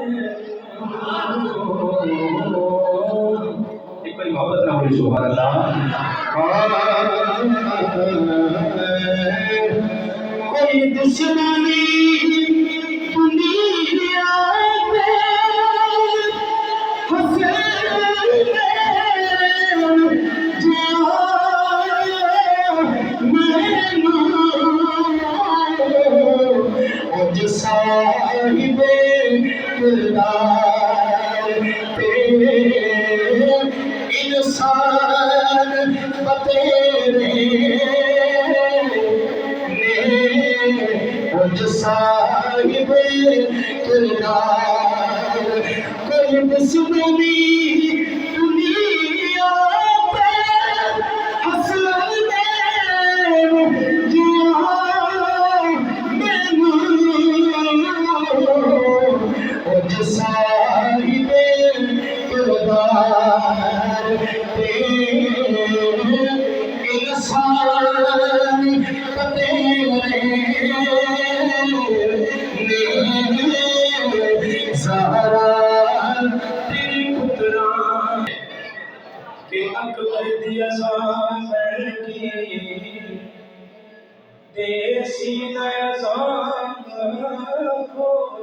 एक बार मोहब्बत ना बोली सुभान अल्लाह। कोई दुश्मनी दुनिया में साहिबे किरदार तेरे इंसान बतेरे मुझ साहिबे किरदार कोई दुश्मनी दुनिया पे हंसने साहिबे किरदार तेरे इंसान तेरे ज़हरा तेरी पुत्रा के अकबर दिया सामर की देसी नया को